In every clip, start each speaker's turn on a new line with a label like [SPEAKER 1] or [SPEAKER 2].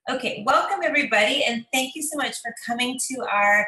[SPEAKER 1] Okay, welcome everybody, and thank you so much for coming to our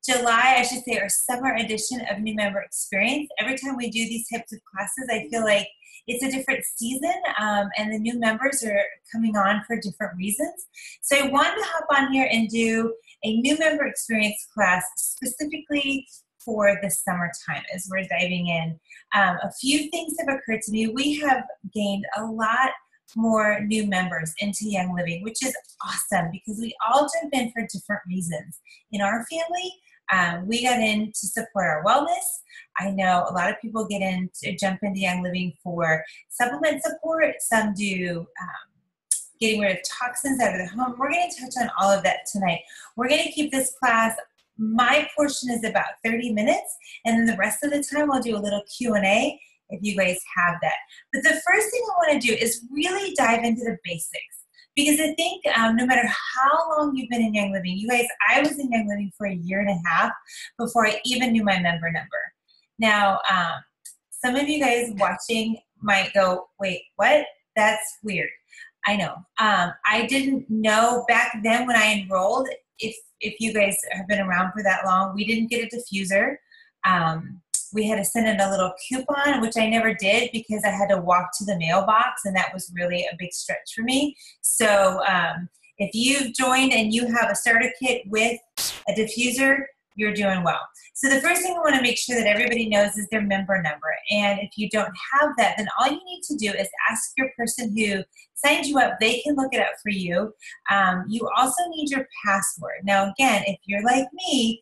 [SPEAKER 1] our summer edition of New Member Experience. Every time we do these types of classes, I feel like it's a different season, and the new members are coming on for different reasons. So I wanted to hop on here and do a New Member Experience class specifically for the summertime as we're diving in. A few things have occurred to me. We have gained a lot more new members into Young Living, which is awesome because we all jump in for different reasons. In our family, we got in to support our wellness. I know a lot of people jump into Young Living for supplement support. Some do getting rid of toxins out of the home. We're going to touch on all of that tonight. We're going to keep this class, my portion is about 30 minutes, and then the rest of the time we'll do a little Q&A if you guys have that. But the first thing I want to do is really dive into the basics, because I think no matter how long you've been in Young Living, you guys, I was in Young Living for 1.5 years before I even knew my member number. Now, some of you guys watching might go, wait, what? That's weird. I know. I didn't know back then when I enrolled, if you guys have been around for that long, we didn't get a diffuser. We had to send in a little coupon, which I never did because I had to walk to the mailbox, and that was really a big stretch for me. So if you've joined and you have a starter kit with a diffuser, you're doing well. So the first thing I want to make sure that everybody knows is their member number. And if you don't have that, then all you need to do is ask your person who signed you up. They can look it up for you. You also need your password. Now, again, if you're like me,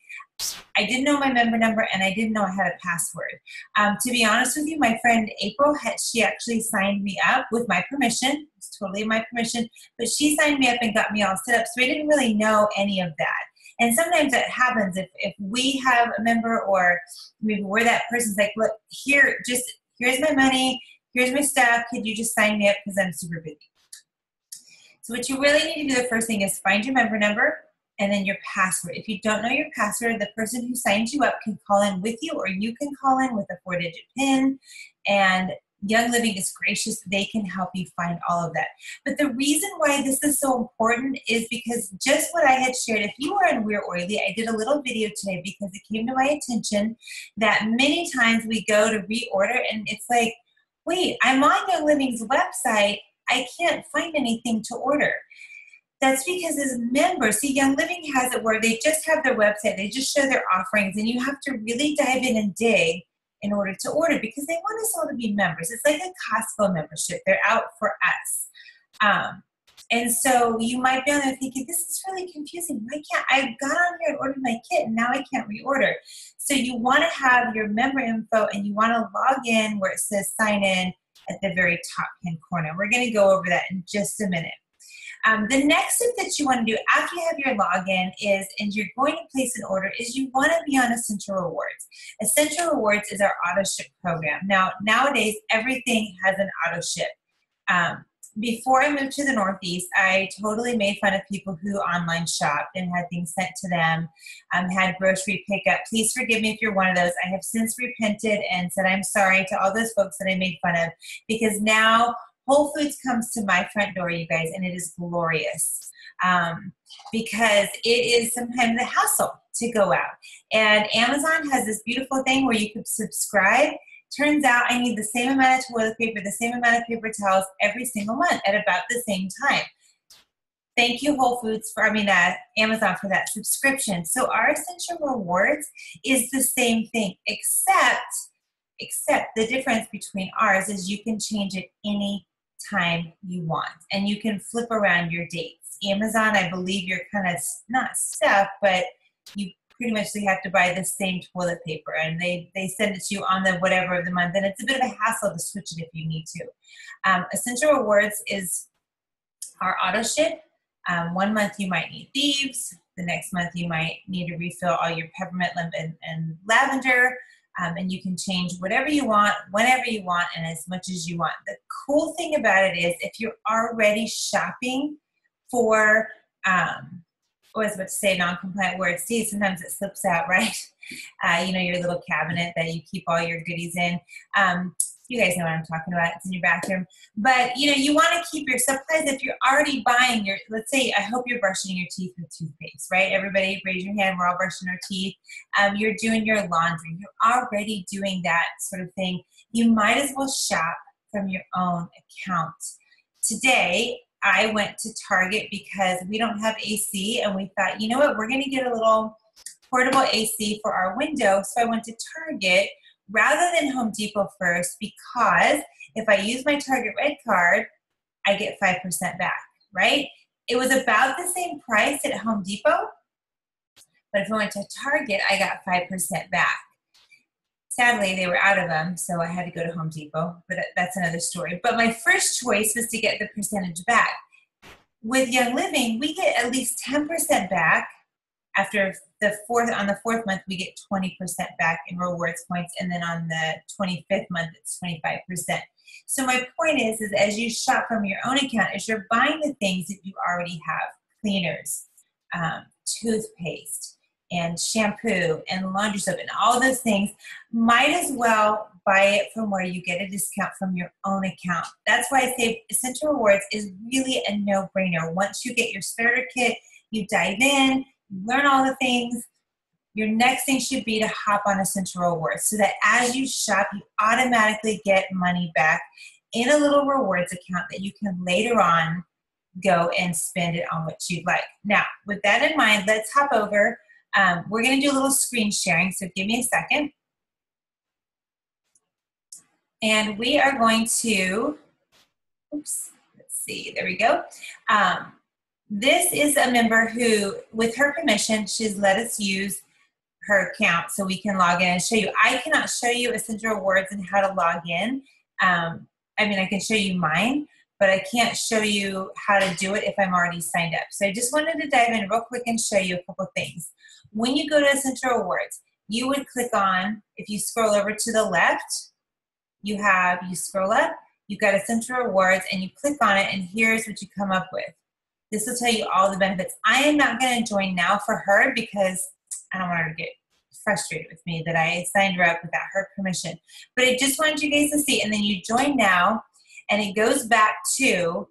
[SPEAKER 1] I didn't know my member number and I didn't know I had a password. To be honest with you, my friend April, she actually signed me up with my permission. It's totally my permission, but she signed me up and got me all set up. So I didn't really know any of that. And sometimes that happens if we have a member, or maybe we're that person's like, look, here's my money, here's my stuff, could you just sign me up because I'm super busy. So what you really need to do, the first thing is find your member number and then your password. If you don't know your password, the person who signed you up can call in with you, or you can call in with a 4-digit PIN, and Young Living is gracious. They can help you find all of that. But the reason why this is so important is because just what I had shared, if you are in We're Oily, I did a little video today because it came to my attention that many times we go to reorder and it's like, wait, I'm on Young Living's website. I can't find anything to order. That's because as members, see, Young Living has it where they just have their website. They just show their offerings, and you have to really dive in and dig in order to order because they want us all to be members. It's like a Costco membership. They're out for us. And so you might be on there thinking, this is really confusing. Why can't I got on here and ordered my kit and now I can't reorder? So you want to have your member info and you want to log in where it says sign in at the very top hand corner. We're going to go over that in just a minute. The next step that you want to do after you have your login and you're going to place an order, is you want to be on Essential Rewards. Essential Rewards is our auto ship program. Now, nowadays, everything has an auto ship. Before I moved to the Northeast, I totally made fun of people who online shopped and had things sent to them, had grocery pickup. Please forgive me if you're one of those. I have since repented and said I'm sorry to all those folks that I made fun of, because now Whole Foods comes to my front door, you guys, and it is glorious because it is sometimes a hassle to go out. And Amazon has this beautiful thing where you could subscribe. Turns out I need the same amount of toilet paper, the same amount of paper towels every single month at about the same time. Thank you, Amazon for that subscription. So our Essential Rewards is the same thing, except the difference between ours is you can change it any time you want, and you can flip around your dates. Amazon, I believe you're kind of not stuck, but you pretty much have to buy the same toilet paper, and they send it to you on the whatever of the month, and it's a bit of a hassle to switch it if you need to. Essential Rewards is our auto ship. One month you might need thieves. The next month you might need to refill all your peppermint, lemon, and lavender. And you can change whatever you want, whenever you want, and as much as you want. The cool thing about it is if you're already shopping for, I was about to say non-compliant words. See, sometimes it slips out, right? Your little cabinet that you keep all your goodies in. You guys know what I'm talking about. It's in your bathroom. But, you know, you want to keep your supplies if you're already buying your, let's say, I hope you're brushing your teeth with toothpaste, right? Everybody raise your hand. We're all brushing our teeth. You're doing your laundry. You're already doing that sort of thing. You might as well shop from your own account. Today, I went to Target because we don't have AC, and we thought, you know what, we're going to get a little portable AC for our window. So I went to Target rather than Home Depot first, because if I use my Target Red card, I get 5% back, right? It was about the same price at Home Depot, but if I went to Target, I got 5% back. Sadly, they were out of them, so I had to go to Home Depot, but that's another story. But my first choice was to get the percentage back. With Young Living, we get at least 10% back. After on the fourth month, we get 20% back in rewards points, and then on the 25th month, it's 25%. So my point is as you shop from your own account, as you're buying the things that you already have, cleaners, toothpaste, and shampoo, and laundry soap, and all those things, might as well buy it from where you get a discount from your own account. That's why I say Essential Rewards is really a no-brainer. Once you get your starter kit, you dive in, learn all the things. Your next thing should be to hop on Essential Rewards so that as you shop, you automatically get money back in a little rewards account that you can later on go and spend it on what you'd like. Now, with that in mind, let's hop over. We're going to do a little screen sharing, so give me a second. And we are going to, oops, let's see, there we go. This is a member who, with her permission, she's let us use her account so we can log in and show you. I cannot show you Essential Rewards and how to log in. I mean, I can show you mine, but I can't show you how to do it if I'm already signed up. So I just wanted to dive in real quick and show you a couple things. When you go to Essential Rewards, you would click on, if you scroll over to the left, you scroll up, you've got Essential Rewards, and you click on it, and here's what you come up with. This will tell you all the benefits. I am not going to join now for her because I don't want her to get frustrated with me that I signed her up without her permission. But I just wanted you guys to see, and then you join now, and it goes back to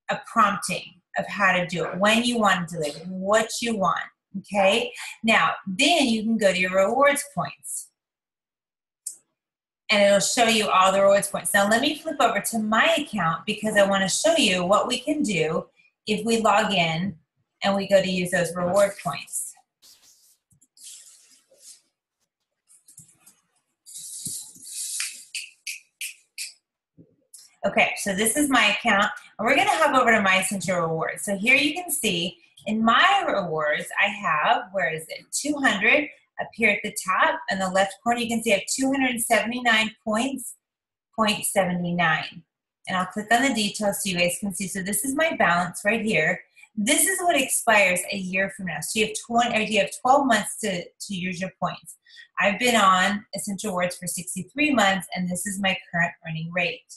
[SPEAKER 1] a prompting of how to do it, when you want to deliver, what you want, okay? Now, then you can go to your rewards points, and it'll show you all the rewards points. Now, let me flip over to my account because I want to show you what we can do if we log in and we go to use those reward points. Okay, so this is my account, and we're going to hop over to my Essential Rewards. So here you can see in my rewards, I have, where is it, 200 up here at the top. In the left corner, you can see I have 279 points, 0.79. And I'll click on the details so you guys can see. So this is my balance right here. This is what expires a year from now. So you have 12 months to use your points. I've been on Essential Rewards for 63 months, and this is my current earning rate.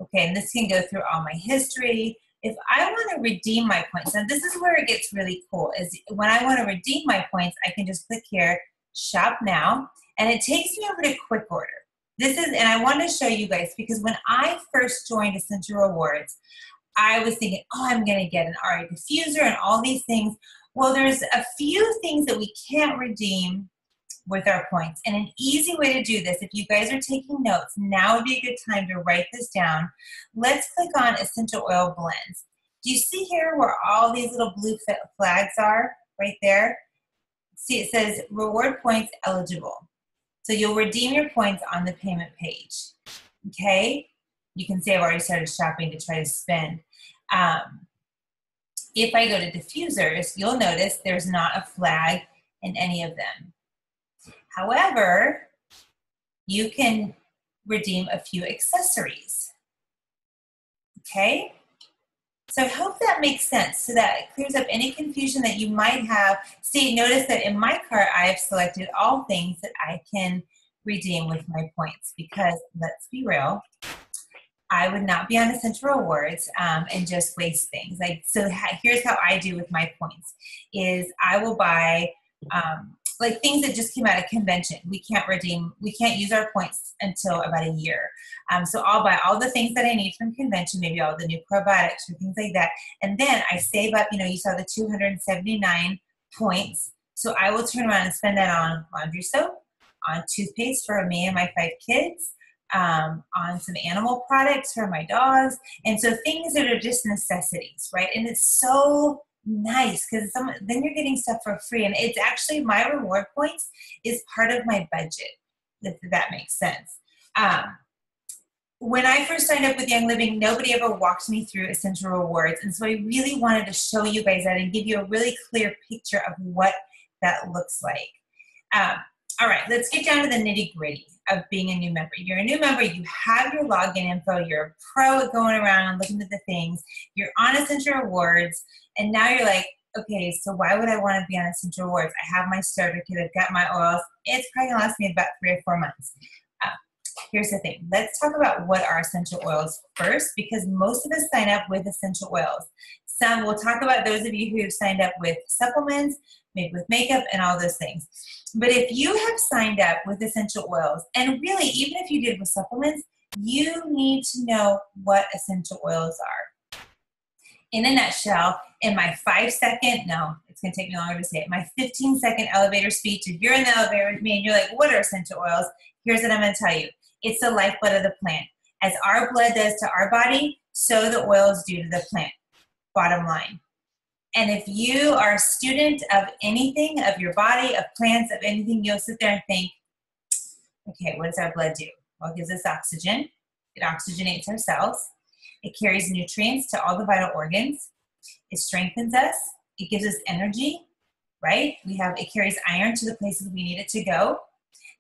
[SPEAKER 1] Okay, and this can go through all my history. If I want to redeem my points, now this is where it gets really cool, is when I want to redeem my points, I can just click here, Shop Now, and it takes me over to Quick Order. And I want to show you guys, because when I first joined Essential Rewards, I was thinking, oh, I'm going to get an RA diffuser and all these things. Well, there's a few things that we can't redeem with our points. And an easy way to do this, if you guys are taking notes, now would be a good time to write this down. Let's click on Essential Oil Blends. Do you see here where all these little blue flags are right there? See, it says Reward Points Eligible. So you'll redeem your points on the payment page, okay? You can see I've already started shopping to try to spend. If I go to diffusers, you'll notice there's not a flag in any of them. However, you can redeem a few accessories, okay? So I hope that makes sense so that it clears up any confusion that you might have. See, notice that in my cart, I've selected all things that I can redeem with my points because, let's be real, I would not be on Essential Rewards and just waste things. Here's how I do with my points, is I will buy like things that just came out of convention. We can't use our points until about a year. So I'll buy all the things that I need from convention, maybe all the new probiotics or things like that. And then I save up, you saw the 279 points. So I will turn around and spend that on laundry soap, on toothpaste for me and my 5 kids, on some animal products for my dogs. And so things that are just necessities, right? And it's so nice because then you're getting stuff for free. And it's actually, my reward points is part of my budget, if that makes sense. When I first signed up with Young Living, nobody ever walked me through Essential Rewards. And so I really wanted to show you guys that and give you a really clear picture of what that looks like. All right, let's get down to the nitty gritty of being a new member. You're a new member, you have your login info, you're a pro at going around looking at the things, you're on Essential Rewards, and now you're like, okay, so why would I want to be on Essential Rewards? I have my starter kit, I've got my oils, it's probably going to last me about 3 or 4 months. Here's the thing. Let's talk about what are essential oils first, because most of us sign up with essential oils. We'll talk about those of you who've signed up with supplements, maybe with makeup and all those things. But if you have signed up with essential oils, and really, even if you did with supplements, you need to know what essential oils are. In a nutshell, in my 5-second, no, it's going to take me longer to say it, my 15-second elevator speech, if you're in the elevator with me and you're like, what are essential oils? Here's what I'm going to tell you. It's the lifeblood of the plant. As our blood does to our body, so the oils do to the plant. Bottom line. And if you are a student of anything, of your body, of plants, of anything, you'll sit there and think, okay, what does our blood do? Well, it gives us oxygen. It oxygenates our cells. It carries nutrients to all the vital organs. It strengthens us. It gives us energy, right? It carries iron to the places we need it to go.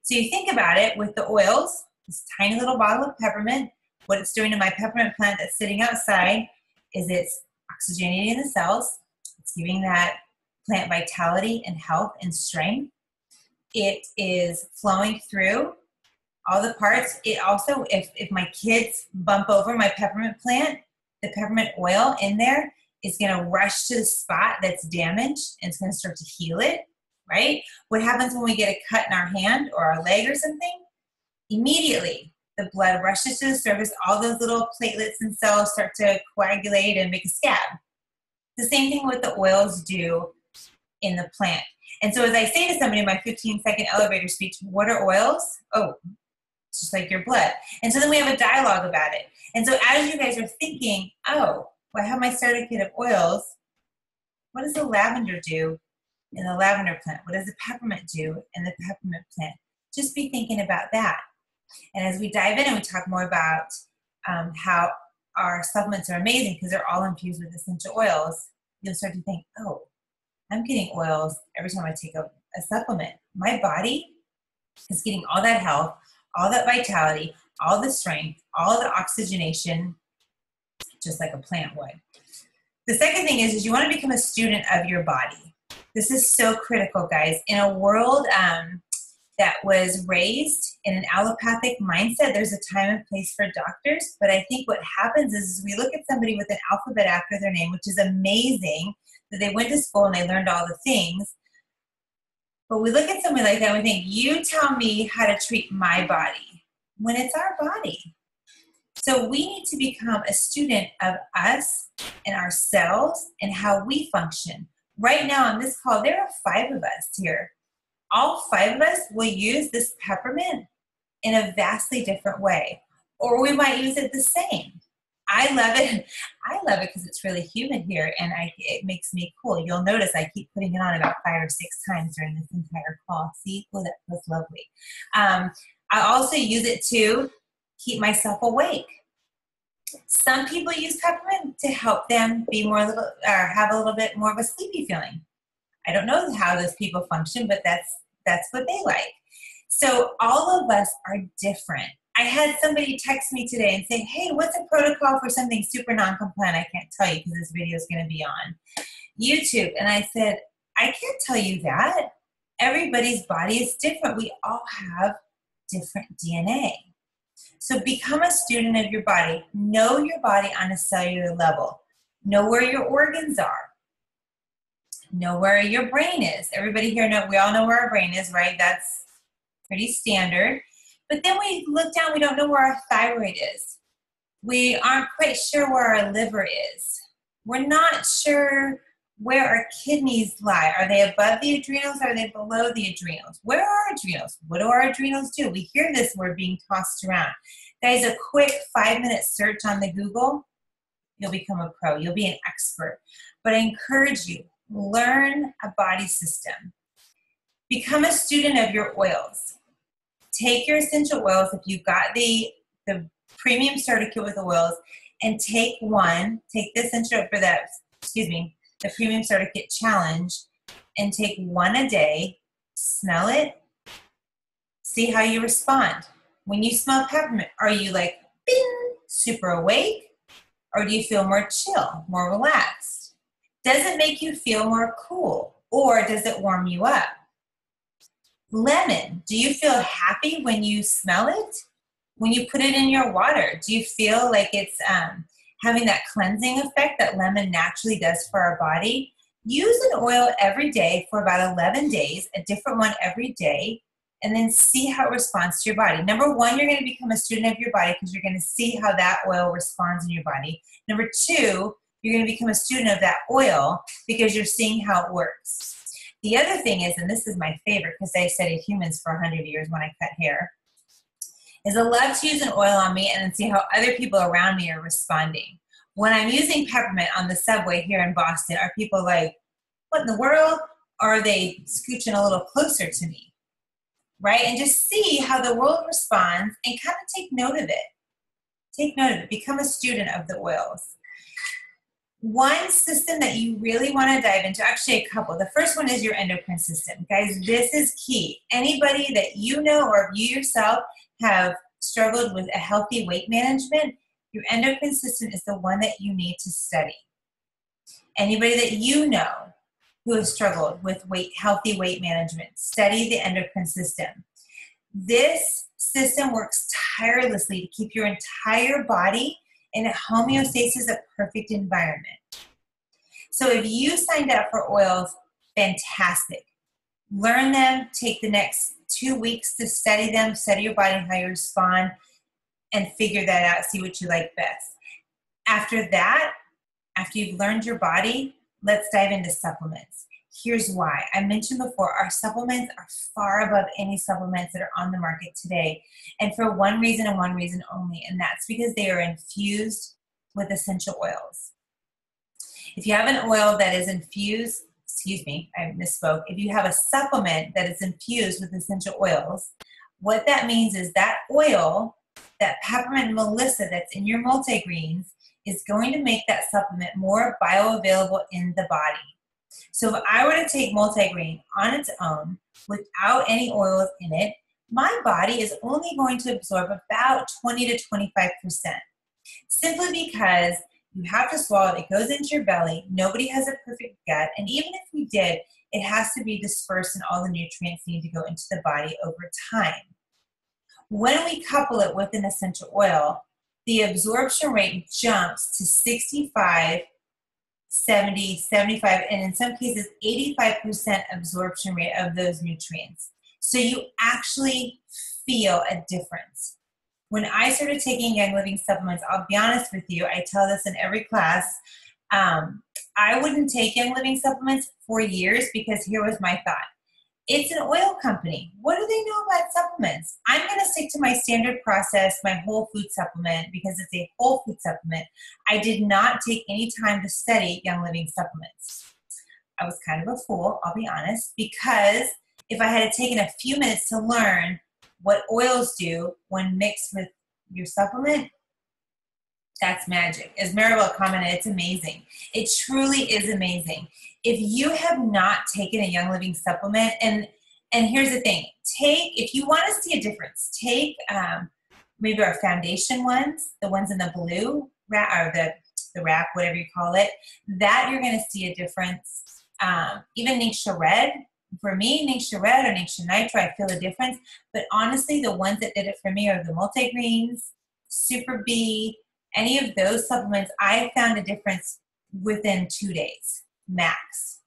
[SPEAKER 1] So you think about it with the oils, this tiny little bottle of peppermint, what it's doing to my peppermint plant that's sitting outside is it's oxygenating the cells. It's giving that plant vitality and health and strength. It is flowing through all the parts. It also, if my kids bump over my peppermint plant, the peppermint oil in there is going to rush to the spot that's damaged and it's going to start to heal it, right? What happens when we get a cut in our hand or our leg or something? Immediately, the blood rushes to the surface. All those little platelets and cells start to coagulate and make a scab. The same thing with the oils do in the plant. And so as I say to somebody in my 15-second elevator speech, what are oils? Oh, it's just like your blood. And so then we have a dialogue about it. And so as you guys are thinking, oh, well, I have my starter kit of oils. What does the lavender do in the lavender plant? What does the peppermint do in the peppermint plant? Just be thinking about that. And as we dive in and we talk more about how our supplements are amazing because they're all infused with essential oils, you'll start to think, oh, I'm getting oils every time I take a supplement. My body is getting all that health, all that vitality, all the strength, all the oxygenation, just like a plant would. The second thing is you want to become a student of your body. This is so critical, guys. In a world that was raised in an allopathic mindset, there's a time and place for doctors. But I think what happens is we look at somebody with an alphabet after their name, which is amazing that they went to school and they learned all the things. But we look at somebody like that and we think, you tell me how to treat my body, when it's our body. So we need to become a student of us and ourselves and how we function. Right now on this call, there are 5 of us here. All 5 of us will use this peppermint in a vastly different way, or we might use it the same. I love it. I love it because it's really humid here, and it makes me cool. You'll notice I keep putting it on about 5 or 6 times during this entire call. See, well, that feels lovely. I also use it to keep myself awake. Some people use peppermint to help them be have a little bit more of a sleepy feeling. I don't know how those people function, but that's what they like. So all of us are different. I had somebody text me today and say, hey, what's a protocol for something super non-compliant? I can't tell you because this video is going to be on YouTube. And I said, I can't tell you that. Everybody's body is different. We all have different DNA. So become a student of your body. Know your body on a cellular level. Know where your organs are. Know where your brain is. Everybody here we all know where our brain is, right? That's pretty standard. But then we look down, we don't know where our thyroid is. We aren't quite sure where our liver is. We're not sure where our kidneys lie. Are they above the adrenals? Or are they below the adrenals? Where are our adrenals? What do our adrenals do? We hear this word being tossed around. Guys, a quick 5-minute search on the Google, you'll become a pro. You'll be an expert. But I encourage you, learn a body system. Become a student of your oils. Take your essential oils, if you've got the premium starter kit with oils, and take the essential for that, the premium starter kit challenge, and take one a day, smell it, see how you respond. When you smell peppermint, are you like, bing, super awake? Or do you feel more chill, more relaxed? Does it make you feel more cool? Or does it warm you up? Lemon, do you feel happy when you smell it? When you put it in your water, do you feel like it's having that cleansing effect that lemon naturally does for our body? Use an oil every day for about 11 days, a different one every day, and then see how it responds to your body. Number one, you're going to become a student of your body because you're going to see how that oil responds in your body. Number two, you're going to become a student of that oil because you're seeing how it works. The other thing is, and this is my favorite because I studied humans for 100 years when I cut hair, is I love to use an oil on me and then see how other people around me are responding. When I'm using peppermint on the subway here in Boston, are people like, what in the world? Or are they scooching a little closer to me? Right? And just see how the world responds and kind of take note of it. Take note of it. Become a student of the oils. One system that you really want to dive into, actually a couple. The first one is your endocrine system. Guys, this is key. Anybody that you know or you yourself have struggled with a healthy weight management, your endocrine system is the one that you need to study. Anybody that you know who has struggled with healthy weight management, study the endocrine system. This system works tirelessly to keep your entire body in a homeostasis, a perfect environment. So if you signed up for oils, fantastic. Learn them, take the next 2 weeks to study them, study your body and how you respond, and figure that out, see what you like best. After that, after you've learned your body, let's dive into supplements. Here's why. I mentioned before, our supplements are far above any supplements that are on the market today. And for one reason and one reason only, and that's because they are infused with essential oils. If you have an oil that is infused, I misspoke. If you have a supplement that is infused with essential oils, what that means is that oil, that peppermint melissa that's in your multigreens, is going to make that supplement more bioavailable in the body. So if I were to take multigreen on its own without any oils in it, my body is only going to absorb about 20 to 25%. Simply because you have to swallow it. It goes into your belly. Nobody has a perfect gut. And even if we did, it has to be dispersed and all the nutrients need to go into the body over time. When we couple it with an essential oil, the absorption rate jumps to 65, 70, 75, and in some cases, 85% absorption rate of those nutrients. So you actually feel a difference. When I started taking Young Living supplements, I'll be honest with you, I tell this in every class, I wouldn't take Young Living supplements for years because here was my thought. It's an oil company. What do they know about supplements? I'm going to stick to my standard process, my whole food supplement, because it's a whole food supplement. I did not take any time to study Young Living supplements. I was kind of a fool, I'll be honest, because if I had taken a few minutes to learn what oils do when mixed with your supplement, that's magic. As Maribel commented, it's amazing. It truly is amazing. If you have not taken a Young Living supplement, and here's the thing, if you want to see a difference, take maybe our foundation ones, the ones in the blue, or the wrap, whatever you call it, that you're going to see a difference. Even Ningxia Red, for me, Ningxia Red or Ningxia Nitro, I feel a difference. But honestly, the ones that did it for me are the multigreens, Super B, any of those supplements. I found a difference within 2 days, max.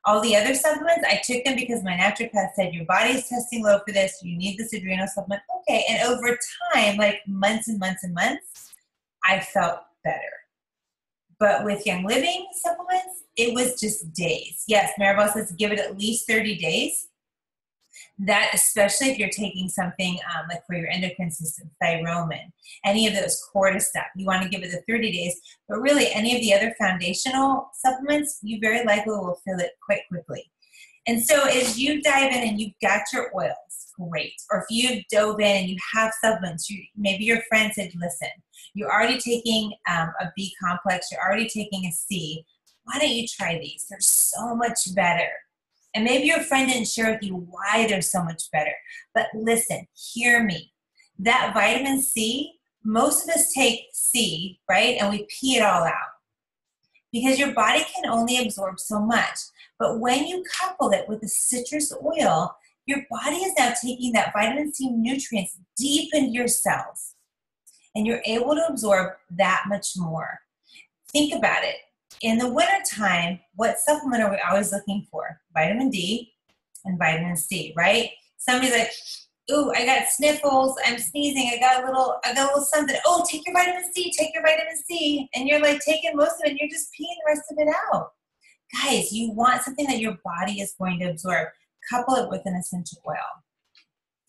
[SPEAKER 1] All the other supplements, I took them because my naturopath said, your body is testing low for this. You need this adrenal supplement. Okay. And over time, like months and months and months, I felt better. But with Young Living supplements, it was just days. Yes, Maribel says give it at least 30 days. That, especially if you're taking something like for your endocrine system, Thyromin, any of those Corda stuff, you want to give it the 30 days. But really, any of the other foundational supplements, you very likely will feel it quite quickly. And so as you dive in and you've got your oils, great. Or if you've dove in and you have supplements, maybe your friend said, listen, you're already taking a B complex, you're already taking a C. Why don't you try these? They're so much better. And maybe your friend didn't share with you why they're so much better. But listen, hear me. That vitamin C, most of us take C, right? And we pee it all out. Because your body can only absorb so much. But when you couple it with the citrus oil, your body is now taking that vitamin C nutrients deep into your cells. And you're able to absorb that much more. Think about it. In the wintertime, what supplement are we always looking for? Vitamin D and vitamin C, right? Somebody's like, ooh, I got sniffles, I'm sneezing, I got a little something. Oh, take your vitamin C, take your vitamin C. And you're like taking most of it and you're just peeing the rest of it out. Guys, you want something that your body is going to absorb. Couple it with an essential oil.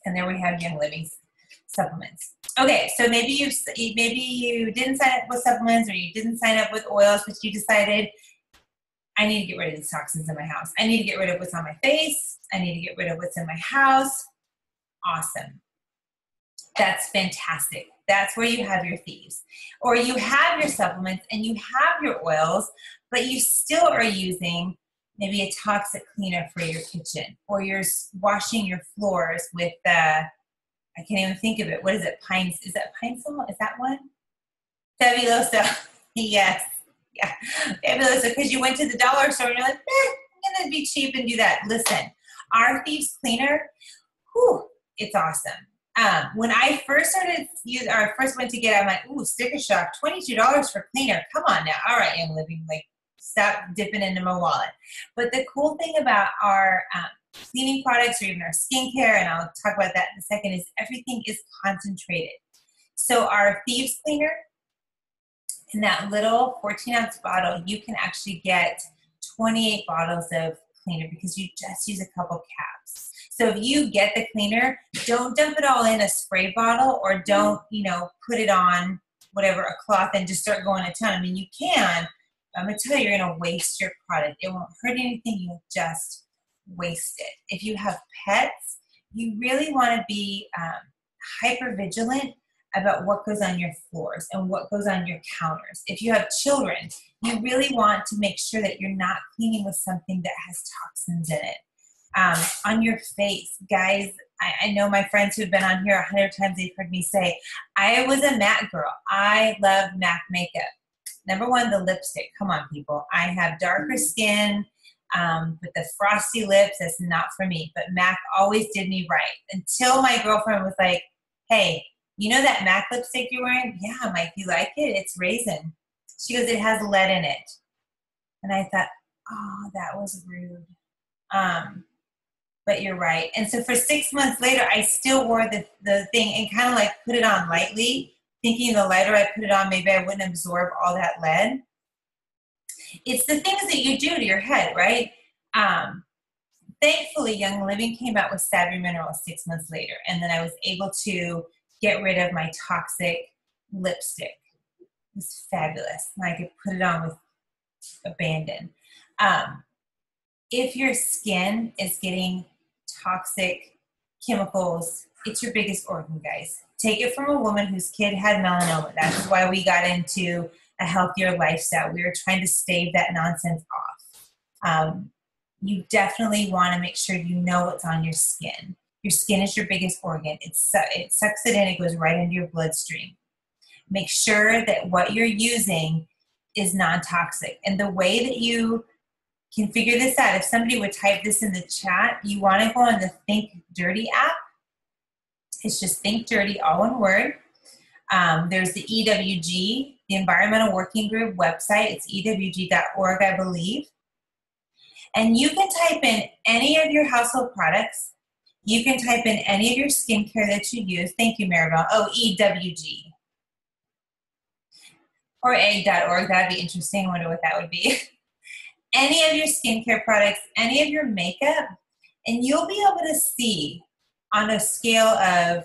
[SPEAKER 1] And there we have Young Living supplements. Okay, so maybe you didn't sign up with supplements or you didn't sign up with oils, but you decided, I need to get rid of these toxins in my house. I need to get rid of what's on my face. I need to get rid of what's in my house. Awesome. That's fantastic. That's where you have your thieves. Or you have your supplements and you have your oils, but you still are using maybe a toxic cleaner for your kitchen, or you're washing your floors with I can't even think of it. What is it? Is that Pine Sol? Is that one? Fabuloso. Yes. Yeah. Fabuloso. Because you went to the dollar store and you're like, I'm going to be cheap and do that. Listen, our Thieves Cleaner, it's awesome. When I first first went to get it, I'm like, ooh, sticker shock, $22 for cleaner. Come on now. All right, Young Living, like, stop dipping into my wallet. But the cool thing about our cleaning products or even our skincare, and I'll talk about that in a second, is everything is concentrated. So our Thieves Cleaner, in that little 14-ounce bottle, you can actually get 28 bottles of cleaner because you just use a couple caps. So if you get the cleaner, don't dump it all in a spray bottle, or don't, put it on whatever, a cloth, and just start going to town. I mean, you can. I'm going to tell you, you're going to waste your product. It won't hurt anything. You'll just waste it. If you have pets, you really want to be hyper vigilant about what goes on your floors and what goes on your counters. If you have children, you really want to make sure that you're not cleaning with something that has toxins in it. On your face, guys, I know my friends who've been on here 100 times, they've heard me say, I was a MAC girl. I love MAC makeup. Number one, the lipstick. Come on, people. I have darker skin with the frosty lips. That's not for me. But MAC always did me right. Until my girlfriend was like, hey, you know that MAC lipstick you're wearing? Yeah, I'm like, you like it? It's raisin. She goes, it has lead in it. And I thought, oh, that was rude. But you're right. And so for 6 months later, I still wore the thing and kind of like put it on lightly, thinking the lighter I put it on, maybe I wouldn't absorb all that lead. It's the things that you do to your head, right? Thankfully, Young Living came out with Savvy Minerals 6 months later, and then I was able to get rid of my toxic lipstick. It was fabulous. And I could put it on with abandon. If your skin is getting toxic chemicals, it's your biggest organ, guys. Take it from a woman whose kid had melanoma. That's why we got into a healthier lifestyle. We were trying to stave that nonsense off. You definitely want to make sure you know what's on your skin. Your skin is your biggest organ. It sucks it in. It goes right into your bloodstream. Make sure that what you're using is non-toxic. And the way that you can figure this out, if somebody would type this in the chat, you want to go on the Think Dirty app. It's just Think Dirty, all one word. There's the EWG, the Environmental Working Group website. It's ewg.org, I believe. And you can type in any of your household products. You can type in any of your skincare that you use. Thank you, Maribel. Oh, EWG. Or egg.org. That'd be interesting. I wonder what that would be. Any of your skincare products, any of your makeup, and you'll be able to see on a scale of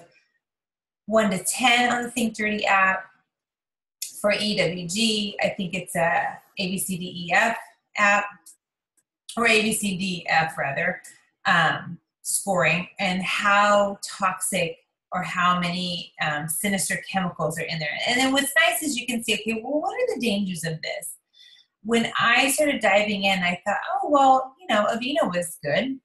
[SPEAKER 1] 1 to 10 on the Think Dirty app. For EWG, I think it's a ABCDEF app, or ABCDF rather, scoring, and how toxic or how many sinister chemicals are in there. And then what's nice is you can see, okay, well, what are the dangers of this? When I started diving in, I thought, oh, well, Aveeno was good.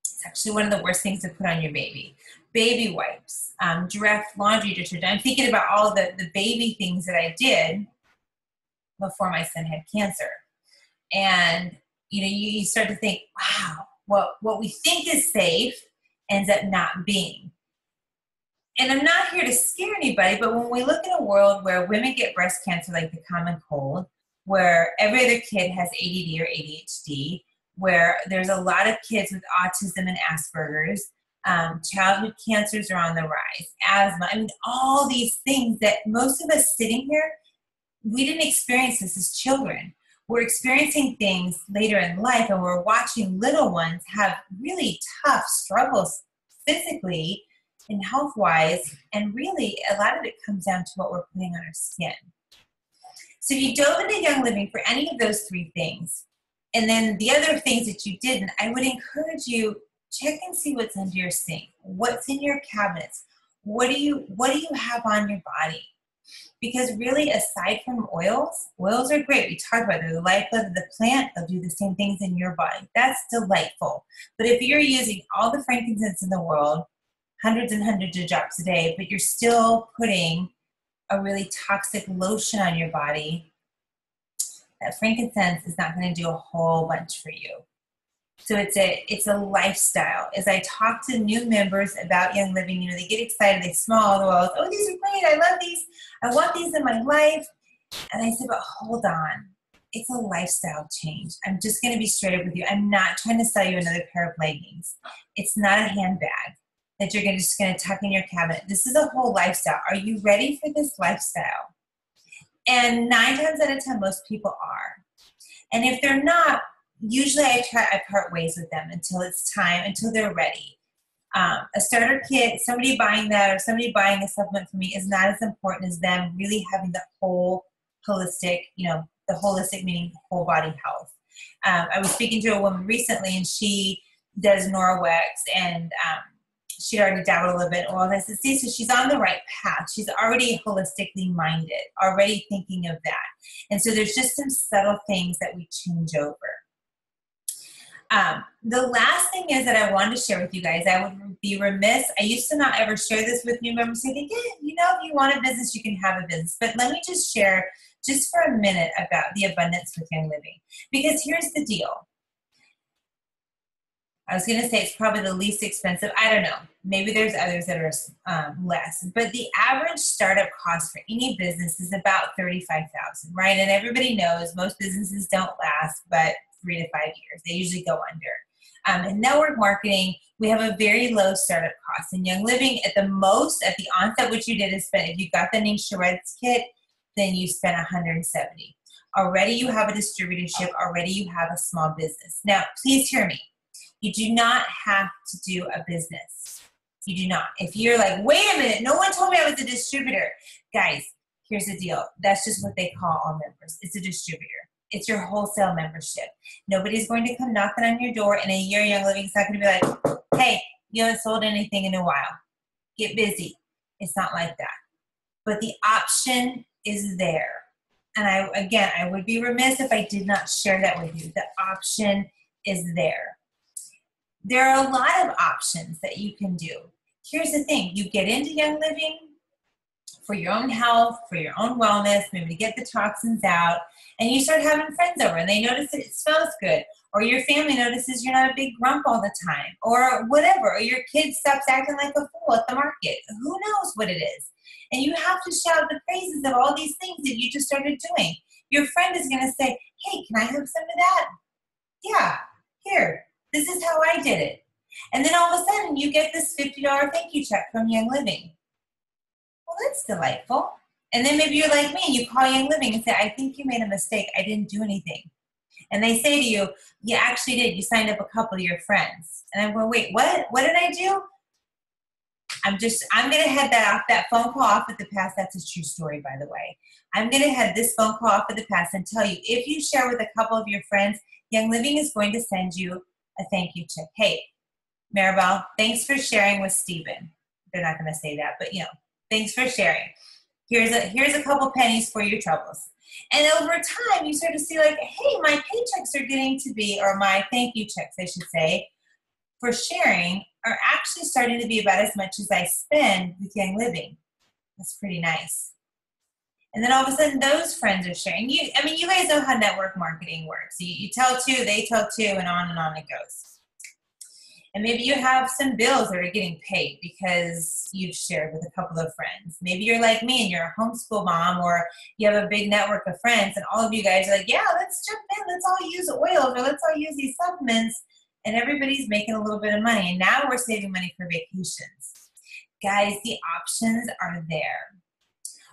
[SPEAKER 1] It's actually one of the worst things to put on your baby. Baby wipes, Giraffe laundry detergent. I'm thinking about all the baby things that I did before my son had cancer. And, you start to think, wow, what we think is safe ends up not being. And I'm not here to scare anybody, but when we look at a world where women get breast cancer like the common cold, where every other kid has ADD or ADHD, where there's a lot of kids with autism and Asperger's, childhood cancers are on the rise, asthma, all these things that most of us sitting here, we didn't experience this as children. We're experiencing things later in life, and we're watching little ones have really tough struggles physically and health-wise, and really a lot of it comes down to what we're putting on our skin. So if you dove into Young Living for any of those 3 things, and then the other things that you didn't, I would encourage you, check and see what's under your sink, what's in your cabinets, what do you have on your body? Because really, aside from oils are great. We talked about it. They're the lifeblood of the plant. They'll do the same things in your body. That's delightful. But if you're using all the frankincense in the world, hundreds and hundreds of drops a day, but you're still putting a really toxic lotion on your body, that frankincense is not going to do a whole bunch for you. So it's a lifestyle. As I talk to new members about Young Living, they get excited, they smell all the oils. Oh, these are great. I love these. I want these in my life. And I said, but hold on. It's a lifestyle change. I'm just going to be straight up with you. I'm not trying to sell you another pair of leggings. It's not a handbag that you're just going to tuck in your cabinet. This is a whole lifestyle. Are you ready for this lifestyle? And 9 times out of 10, most people are. And if they're not, usually I part ways with them until it's time, until they're ready. A starter kit, somebody buying that or somebody buying a supplement for me is not as important as them really having the whole holistic, the holistic meaning whole body health. I was speaking to a woman recently, and she does Norwex, and she'd already dabbled a little bit in oils. I said, see, so she's on the right path. She's already holistically minded, already thinking of that. And so there's just some subtle things that we change over. The last thing is that I wanted to share with you guys, I would be remiss. I used to not ever share this with new members. I think, if you want a business, you can have a business. But let me just share just for a minute about the abundance with Young Living. Because here's the deal. I was going to say it's probably the least expensive. I don't know. Maybe there's others that are less. But the average startup cost for any business is about $35,000, right? And everybody knows most businesses don't last but 3 to 5 years. They usually go under. In network marketing, we have a very low startup cost. In Young Living, at the onset, what you did is spend, if you got the Ningxia Reds kit, then you spent $170. Already you have a distributorship. Already you have a small business. Now, please hear me. You do not have to do a business. You do not. If you're like, wait a minute, no one told me I was a distributor. Guys, here's the deal. That's just what they call all members. It's a distributor. It's your wholesale membership. Nobody's going to come knocking on your door in a year. Young Living is not going to be like, hey, you haven't sold anything in a while. Get busy. It's not like that. But the option is there. And I would be remiss if I did not share that with you. The option is there. There are a lot of options that you can do. Here's the thing. You get into Young Living for your own health, for your own wellness, maybe to get the toxins out, and you start having friends over and they notice that it smells good, or your family notices you're not a big grump all the time, or whatever, or your kid stops acting like a fool at the market. Who knows what it is? And you have to shout the praises of all these things that you just started doing. Your friend is going to say, hey, can I have some of that? Yeah. Here, this is how I did it. And then all of a sudden you get this $50 thank you check from Young Living. Well, that's delightful. And then maybe you're like me, you call Young Living and say, I think you made a mistake. I didn't do anything. And they say to you, you actually did. You signed up a couple of your friends. And I'm going, wait, what? What did I do? I'm going to head that phone call off at the pass. That's a true story, by the way. I'm going to head this phone call off at the pass and tell you, if you share with a couple of your friends, Young Living is going to send you a thank you check. Hey, Maribel, thanks for sharing with Stephen. They're not going to say that, but thanks for sharing. Here's a couple pennies for your troubles. And over time, you start to see like, hey, my paychecks are getting to be, or my thank you checks, I should say, for sharing are actually starting to be about as much as I spend with Young Living. That's pretty nice. And then all of a sudden, those friends are sharing. You guys know how network marketing works. You tell two, they tell two, and on it goes. And maybe you have some bills that are getting paid because you've shared with a couple of friends. Maybe you're like me and you're a homeschool mom, or you have a big network of friends and all of you guys are like, yeah, let's jump in. Let's all use oils, or let's all use these supplements. And everybody's making a little bit of money. And now we're saving money for vacations. Guys, the options are there.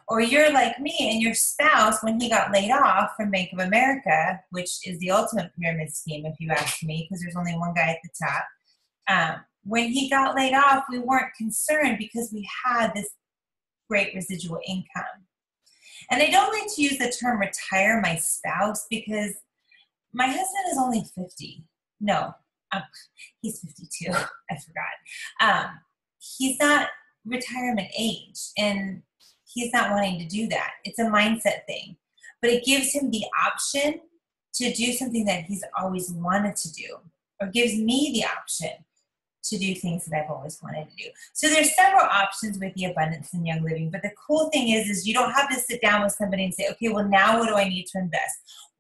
[SPEAKER 1] Or you're like me and your spouse, when he got laid off from Bank of America, which is the ultimate pyramid scheme, if you ask me, because there's only one guy at the top. When he got laid off, we weren't concerned because we had this great residual income. And I don't like to use the term retire my spouse because my husband is only 50. No, he's 52. I forgot. He's not retirement age, and he's not wanting to do that. It's a mindset thing. But it gives him the option to do something that he's always wanted to do, or gives me the option to do things that I've always wanted to do. So there's several options with the abundance in Young Living, but the cool thing is you don't have to sit down with somebody and say, okay, well, now what do I need to invest?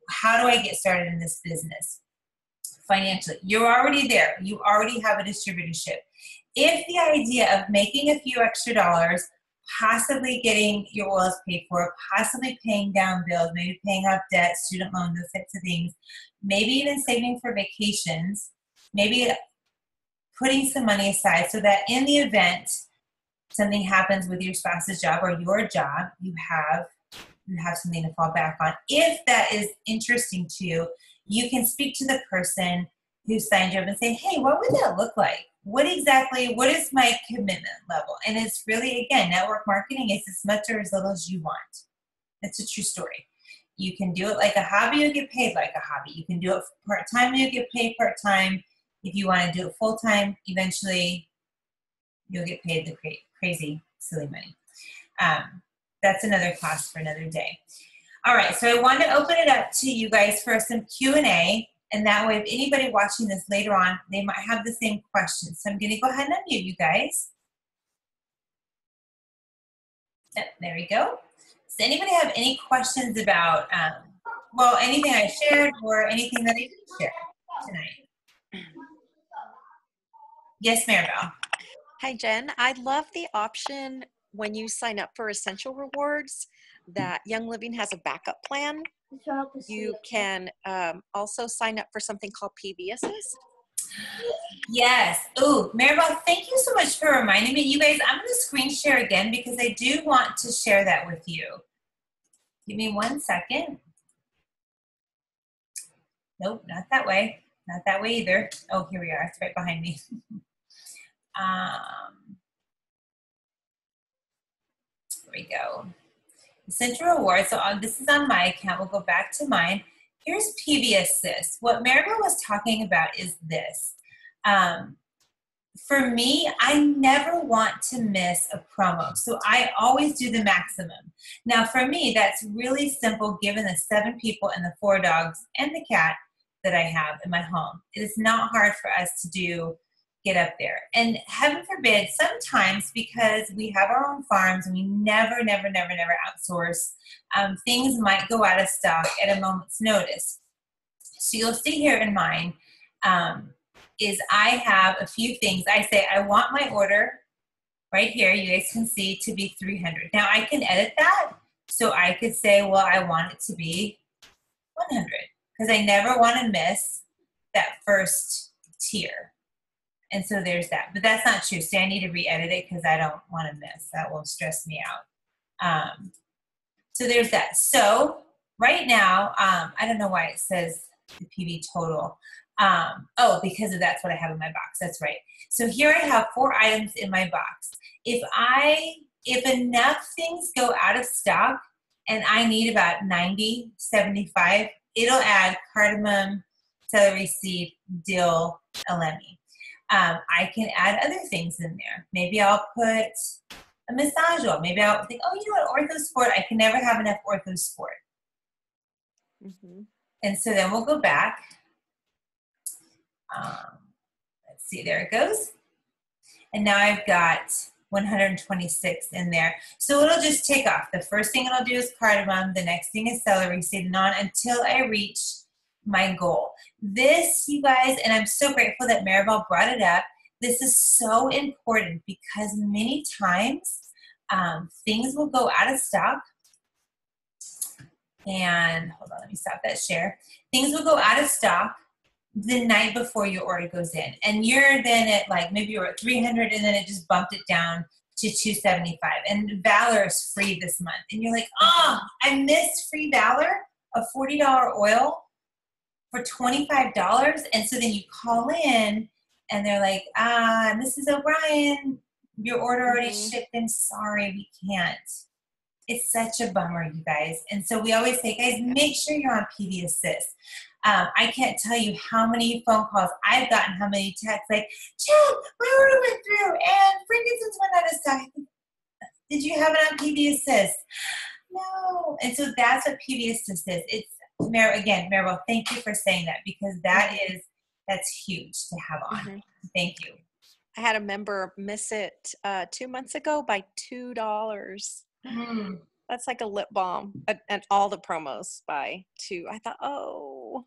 [SPEAKER 1] How do I get started in this business financially? You're already there. You already have a distributorship. If the idea of making a few extra dollars, possibly getting your oils paid for, possibly paying down bills, maybe paying off debt, student loans, those types of things, maybe even saving for vacations, maybe putting some money aside so that in the event something happens with your spouse's job or your job, you have something to fall back on. If that is interesting to you, you can speak to the person who signed you up and say, hey, what would that look like? What is my commitment level? And it's really, again, network marketing is as much or as little as you want. It's a true story. You can do it like a hobby, you get paid like a hobby. You can do it part-time, you get paid part-time. If you want to do it full-time, eventually you'll get paid the crazy, silly money. That's another class for another day. All right, so I want to open it up to you guys for some Q&A, and that way if anybody watching this later on, they might have the same questions. So I'm going to go ahead and unmute you guys. Yep, there we go. Does anybody have any questions about, anything I shared or anything that I didn't share tonight? Yes, Maribel.
[SPEAKER 2] Hi, Jen. I love the option when you sign up for Essential Rewards that Young Living has a backup plan. You can also sign up for something called PV Assist.
[SPEAKER 1] Yes. Oh, Maribel, thank you so much for reminding me. You guys, I'm going to screen share again because I do want to share that with you. Give me 1 second. Nope, not that way. Not that way either. Oh, here we are. It's right behind me. There we go. Essential Rewards. So this is on my account. We'll go back to mine. Here's PV Assist. What Maribel was talking about is this. For me, I never want to miss a promo. So I always do the maximum. Now for me, that's really simple given the 7 people and the 4 dogs and the cat that I have in my home. It is not hard for us to get up there. And heaven forbid, sometimes because we have our own farms and we never outsource, things might go out of stock at a moment's notice. So you'll see here in mine, is I have a few things. I say I want my order right here, you guys can see, to be 300. Now I can edit that. So I could say, well, I want it to be 100 because I never want to miss that first tier. And so there's that, but that's not true. So I need to re-edit it because I don't want to miss. That will stress me out. So there's that. So right now, I don't know why it says the PV total. Oh, because of that's what I have in my box. That's right. So here I have 4 items in my box. If enough things go out of stock and I need about 90, 75, it'll add cardamom, celery seed, dill, elemi. I can add other things in there. Maybe I'll put a massage oil. Maybe I'll think, oh, you know what, Orthosport. I can never have enough Orthosport. Mm-hmm. And so then we'll go back. Let's see, there it goes. And now I've got 126 in there. So it'll just take off. The first thing it'll do is cardamom. The next thing is celery seed, and on until I reach my goal. This, you guys, and I'm so grateful that Maribel brought it up. This is so important because many times things will go out of stock. And hold on, let me stop that share. Things will go out of stock the night before your order goes in. And you're then at like, maybe you're at 300 and then it just bumped it down to 275. And Valor is free this month. And you're like, oh, I missed free Valor, a $40 oil for $25. And so then you call in and they're like, Mrs. O'Brien, your order already shipped. I'm sorry, we can't. It's such a bummer, you guys. And so we always say, guys, make sure you're on PV Assist. I can't tell you how many phone calls I've gotten, how many texts like, Chad, my order went through and frankincense went out of stock. Did you have it on PV Assist? No. And so that's what PV Assist is. It's, again, Maribel, thank you for saying that because that's huge to have on. Mm-hmm. Thank you.
[SPEAKER 2] I had a member miss it 2 months ago by $2. Mm. That's like a lip balm, and all the promos by 2. I thought, oh,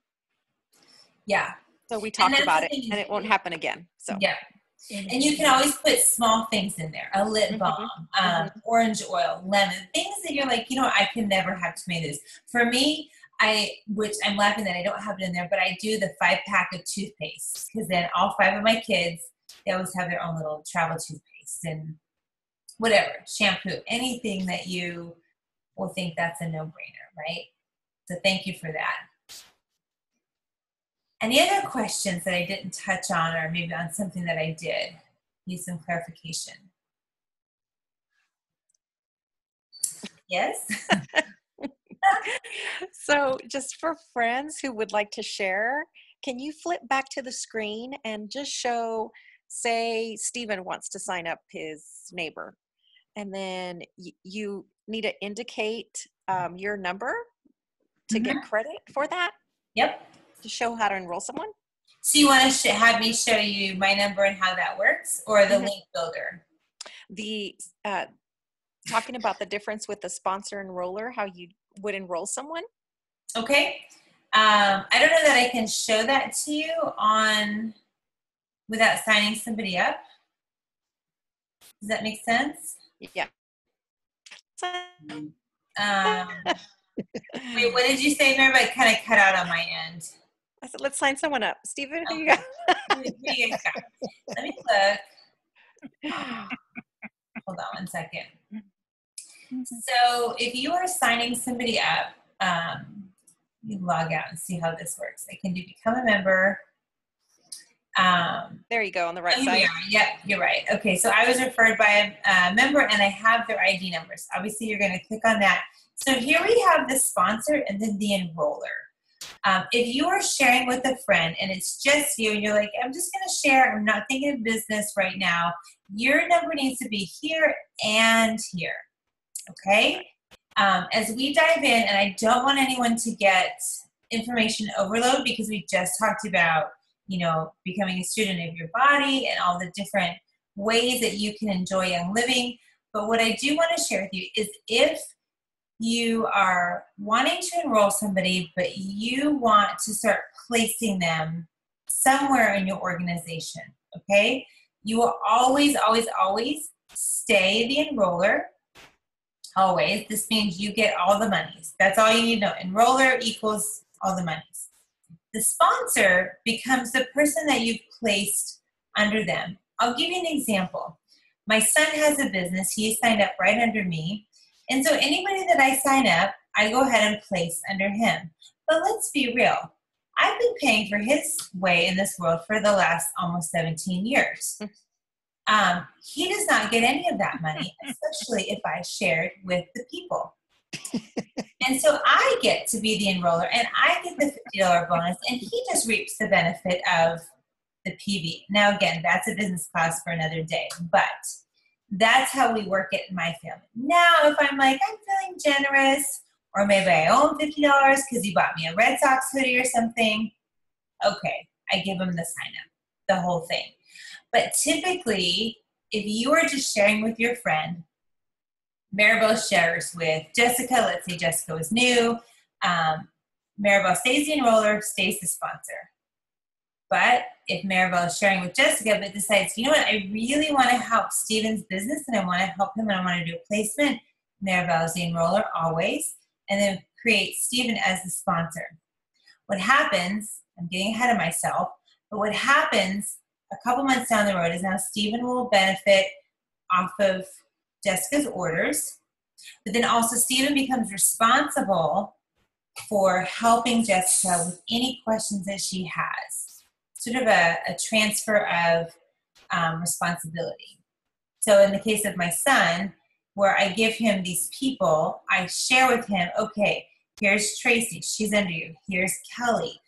[SPEAKER 1] yeah.
[SPEAKER 2] So we talked about it, and it won't happen again. So
[SPEAKER 1] yeah, and you can always put small things in there: a lip balm, orange oil, lemon, things that you're like, you know, I can never have tomatoes. For me, which I'm laughing that I don't have it in there, but I do the 5-pack of toothpaste because then all 5 of my kids, they always have their own little travel toothpaste and whatever, shampoo, anything that you will think that's a no-brainer, right? So thank you for that. Any other questions that I didn't touch on or maybe on something that I did? Need some clarification. Yes?
[SPEAKER 2] So just for friends who would like to share, can you flip back to the screen and just show, say Stephen wants to sign up his neighbor, and then you need to indicate your number to get credit for that?
[SPEAKER 1] Yep.
[SPEAKER 2] To show how to enroll someone?
[SPEAKER 1] So you want to have me show you my number and how that works, or the link builder?
[SPEAKER 2] The talking about the difference with the sponsor enroller, how you would enroll someone?
[SPEAKER 1] Okay. I don't know that I can show that to you without signing somebody up. Does that make sense?
[SPEAKER 2] Yeah.
[SPEAKER 1] Wait, what did you say, Mary? I kind of cut out on my end.
[SPEAKER 2] I said, let's sign someone up. Stephen, who you got?
[SPEAKER 1] Let me look. Hold on one second. So if you are signing somebody up, you log out and see how this works. I can do become a member.
[SPEAKER 2] There you go on the right side.
[SPEAKER 1] Yep, you're right. Okay, so I was referred by a member and I have their ID numbers. Obviously, you're going to click on that. So here we have the sponsor and then the enroller. If you are sharing with a friend and it's just you and you're like, I'm just going to share, I'm not thinking of business right now, your number needs to be here and here. Okay? As we dive in, and I don't want anyone to get information overload because we just talked about, you know, becoming a student of your body and all the different ways that you can enjoy Young Living. But what I do want to share with you is if you are wanting to enroll somebody, but you want to start placing them somewhere in your organization, okay? You will always, always, always stay the enroller. Always. This means you get all the monies. That's all you need to know. Enroller equals all the monies. The sponsor becomes the person that you've placed under them. I'll give you an example. My son has a business. He signed up right under me. And so anybody that I sign up, I go ahead and place under him. But let's be real. I've been paying for his way in this world for the last almost 17 years. He does not get any of that money, especially if I shared with the people. And so I get to be the enroller, and I get the $50 bonus, and he just reaps the benefit of the PV. Now, again, that's a business class for another day, but that's how we work it in my family. Now, if I'm like, I'm feeling generous, or maybe I owe him $50 because he bought me a Red Sox hoodie or something, okay, I give him the sign up, the whole thing. But typically, if you are just sharing with your friend, Maribel shares with Jessica. Let's say Jessica was new. Maribel stays the enroller, stays the sponsor. But if Maribel is sharing with Jessica but decides, you know what, I really want to help Steven's business and I want to help him and I want to do a placement, Maribel is the enroller always, and then create Steven as the sponsor. What happens, I'm getting ahead of myself, but what happens a couple months down the road is now Steven will benefit off of Jessica's orders, but then also Steven becomes responsible for helping Jessica with any questions that she has. Sort of a transfer of responsibility. So in the case of my son, where I give him these people, I share with him, okay, here's Tracy, she's under you. Here's Kelly.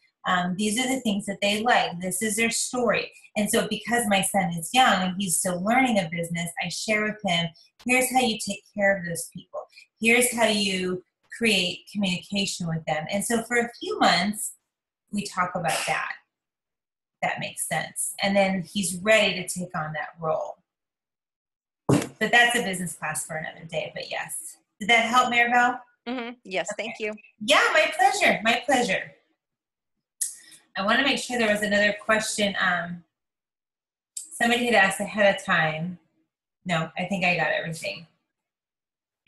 [SPEAKER 1] These are the things that they like. This is their story. And so because my son is young and he's still learning a business, I share with him, here's how you take care of those people. Here's how you create communication with them. And so for a few months, we talk about that. That makes sense. And then he's ready to take on that role. But that's a business class for another day, but yes. Did that help, Maribel?
[SPEAKER 2] Mm-hmm. Yes, okay. Thank you.
[SPEAKER 1] Yeah, my pleasure. My pleasure. I want to make sure there was another question. Somebody had asked ahead of time. No, I think I got everything.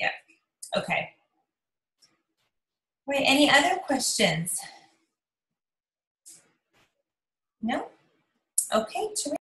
[SPEAKER 1] Yeah. Okay. Wait, any other questions? No? Okay, terrific.